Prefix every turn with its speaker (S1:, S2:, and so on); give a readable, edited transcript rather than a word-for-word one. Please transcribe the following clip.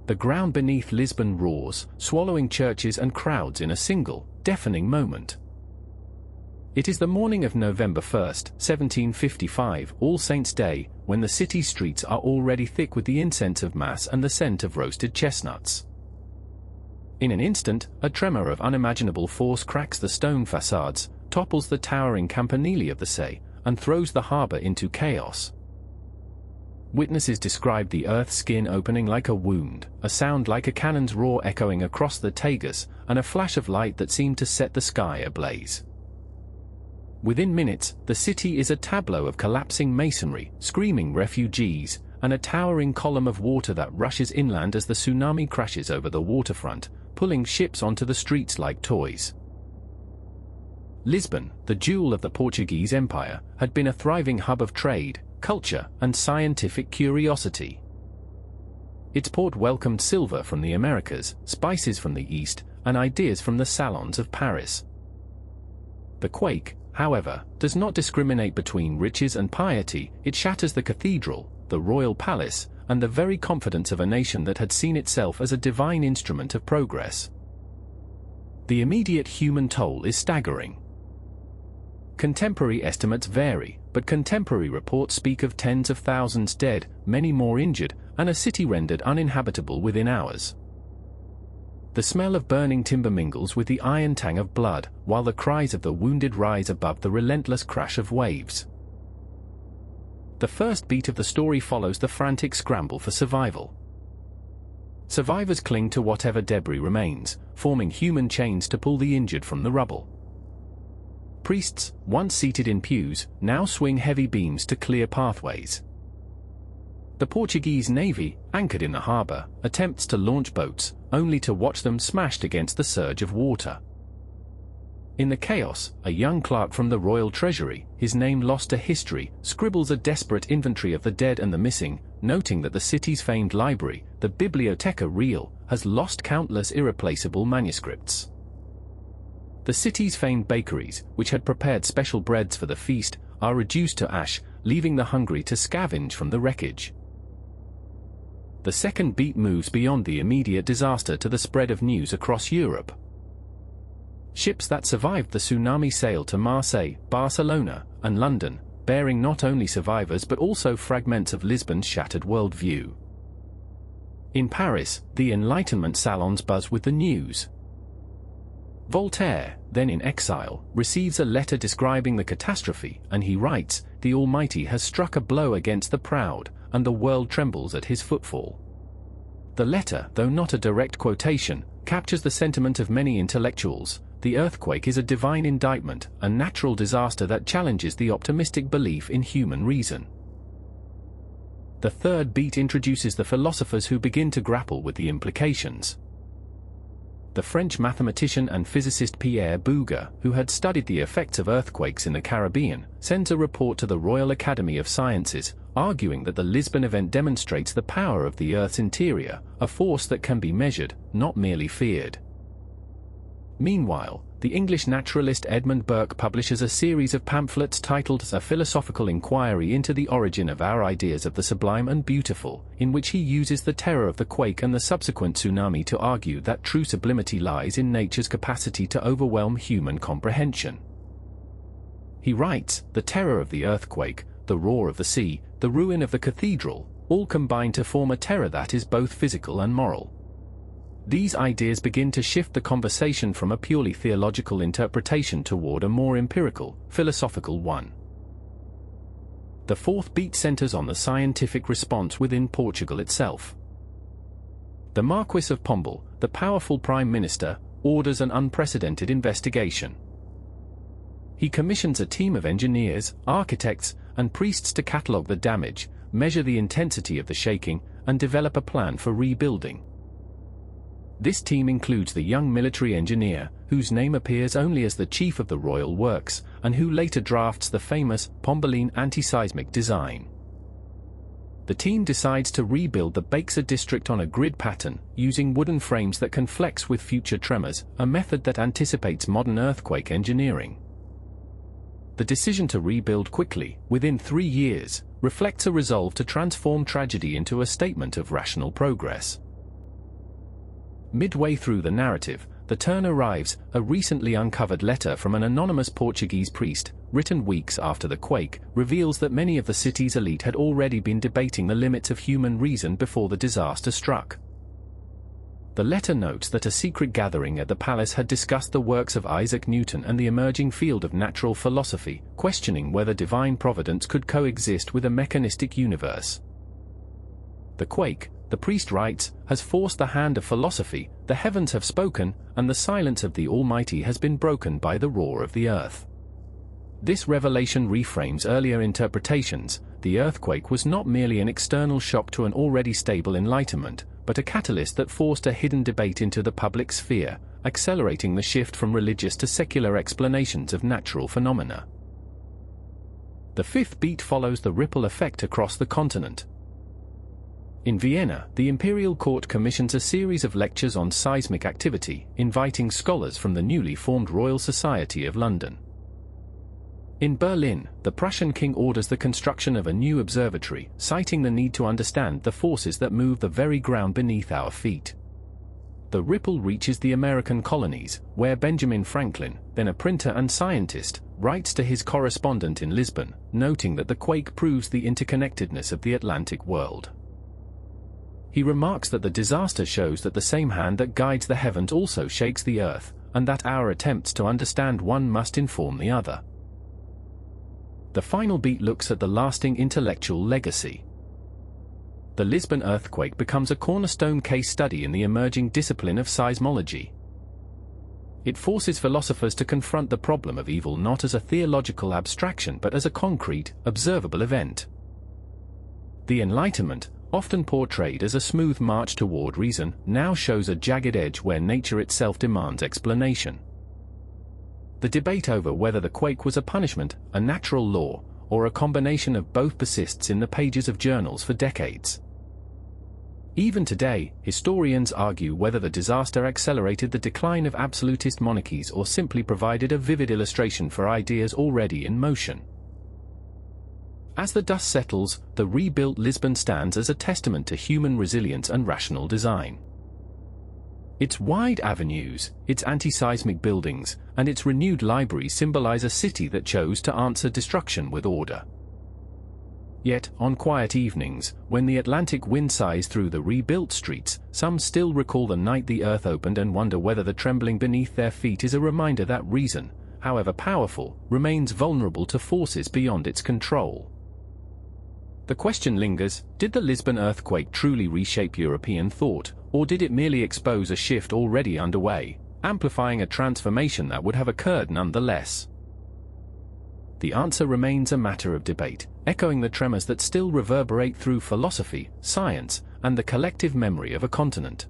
S1: The ground beneath Lisbon roars, swallowing churches and crowds in a single, deafening moment. It is the morning of November 1, 1755, All Saints' Day, when the city streets are already thick with the incense of Mass and the scent of roasted chestnuts. In an instant, a tremor of unimaginable force cracks the stone facades, topples the towering campanile of the Say, and throws the harbor into chaos. Witnesses describe the earth's skin opening like a wound, a sound like a cannon's roar echoing across the Tagus, and a flash of light that seemed to set the sky ablaze. Within minutes, the city is a tableau of collapsing masonry, screaming refugees, and a towering column of water that rushes inland as the tsunami crashes over the waterfront, pulling ships onto the streets like toys. Lisbon, the jewel of the Portuguese Empire, had been a thriving hub of trade, culture, and scientific curiosity. Its port welcomed silver from the Americas, spices from the East, and ideas from the salons of Paris. The Quake, however, does not discriminate between riches and piety. It shatters the cathedral, the royal palace, and the very confidence of a nation that had seen itself as a divine instrument of progress. The immediate human toll is staggering. Contemporary estimates vary, but contemporary reports speak of tens of thousands dead, many more injured, and a city rendered uninhabitable within hours. The smell of burning timber mingles with the iron tang of blood, while the cries of the wounded rise above the relentless crash of waves. The first beat of the story follows the frantic scramble for survival. Survivors cling to whatever debris remains, forming human chains to pull the injured from the rubble. Priests, once seated in pews, now swing heavy beams to clear pathways. The Portuguese navy, anchored in the harbor, attempts to launch boats, only to watch them smashed against the surge of water. In the chaos, a young clerk from the Royal Treasury, his name lost to history, scribbles a desperate inventory of the dead and the missing, noting that the city's famed library, the Biblioteca Real, has lost countless irreplaceable manuscripts. The city's famed bakeries, which had prepared special breads for the feast, are reduced to ash, leaving the hungry to scavenge from the wreckage. The second beat moves beyond the immediate disaster to the spread of news across Europe. Ships that survived the tsunami sail to Marseille, Barcelona, and London, bearing not only survivors but also fragments of Lisbon's shattered worldview. In Paris, the Enlightenment salons buzz with the news. Voltaire, then in exile, receives a letter describing the catastrophe, and he writes, "The Almighty has struck a blow against the proud, and the world trembles at his footfall." The letter, though not a direct quotation, captures the sentiment of many intellectuals. The earthquake is a divine indictment, a natural disaster that challenges the optimistic belief in human reason. The third beat introduces the philosophers who begin to grapple with the implications. The French mathematician and physicist Pierre Bouguer, who had studied the effects of earthquakes in the Caribbean, sends a report to the Royal Academy of Sciences, arguing that the Lisbon event demonstrates the power of the Earth's interior, a force that can be measured, not merely feared. Meanwhile, the English naturalist Edmund Burke publishes a series of pamphlets titled A Philosophical Inquiry into the Origin of Our Ideas of the Sublime and Beautiful, in which he uses the terror of the quake and the subsequent tsunami to argue that true sublimity lies in nature's capacity to overwhelm human comprehension. He writes, "The terror of the earthquake, the roar of the sea, the ruin of the cathedral, all combine to form a terror that is both physical and moral. These ideas begin to shift the conversation from a purely theological interpretation toward a more empirical, philosophical one." The fourth beat centers on the scientific response within Portugal itself. The Marquis of Pombal, the powerful Prime Minister, orders an unprecedented investigation. He commissions a team of engineers, architects, and priests to catalogue the damage, measure the intensity of the shaking, and develop a plan for rebuilding. This team includes the young military engineer, whose name appears only as the chief of the Royal Works, and who later drafts the famous Pombaline anti-seismic design. The team decides to rebuild the Baixa district on a grid pattern, using wooden frames that can flex with future tremors, a method that anticipates modern earthquake engineering. The decision to rebuild quickly, within 3 years, reflects a resolve to transform tragedy into a statement of rational progress. Midway through the narrative, the turn arrives, a recently uncovered letter from an anonymous Portuguese priest, written weeks after the quake, reveals that many of the city's elite had already been debating the limits of human reason before the disaster struck. The letter notes that a secret gathering at the palace had discussed the works of Isaac Newton and the emerging field of natural philosophy, questioning whether divine providence could coexist with a mechanistic universe. The quake, the priest writes, has forced the hand of philosophy, the heavens have spoken, and the silence of the Almighty has been broken by the roar of the earth. This revelation reframes earlier interpretations. The earthquake was not merely an external shock to an already stable Enlightenment, but a catalyst that forced a hidden debate into the public sphere, accelerating the shift from religious to secular explanations of natural phenomena. The fifth beat follows the ripple effect across the continent. In Vienna, the Imperial Court commissions a series of lectures on seismic activity, inviting scholars from the newly formed Royal Society of London. In Berlin, the Prussian king orders the construction of a new observatory, citing the need to understand the forces that move the very ground beneath our feet. The ripple reaches the American colonies, where Benjamin Franklin, then a printer and scientist, writes to his correspondent in Lisbon, noting that the quake proves the interconnectedness of the Atlantic world. He remarks that the disaster shows that the same hand that guides the heavens also shakes the earth, and that our attempts to understand one must inform the other. The final beat looks at the lasting intellectual legacy. The Lisbon earthquake becomes a cornerstone case study in the emerging discipline of seismology. It forces philosophers to confront the problem of evil not as a theological abstraction but as a concrete, observable event. The Enlightenment, often portrayed as a smooth march toward reason, now shows a jagged edge where nature itself demands explanation. The debate over whether the quake was a punishment, a natural law, or a combination of both persists in the pages of journals for decades. Even today, historians argue whether the disaster accelerated the decline of absolutist monarchies or simply provided a vivid illustration for ideas already in motion. As the dust settles, the rebuilt Lisbon stands as a testament to human resilience and rational design. Its wide avenues, its anti-seismic buildings, and its renewed libraries symbolize a city that chose to answer destruction with order. Yet, on quiet evenings, when the Atlantic wind sighs through the rebuilt streets, some still recall the night the earth opened and wonder whether the trembling beneath their feet is a reminder that reason, however powerful, remains vulnerable to forces beyond its control. The question lingers, did the Lisbon earthquake truly reshape European thought, or did it merely expose a shift already underway, amplifying a transformation that would have occurred nonetheless? The answer remains a matter of debate, echoing the tremors that still reverberate through philosophy, science, and the collective memory of a continent.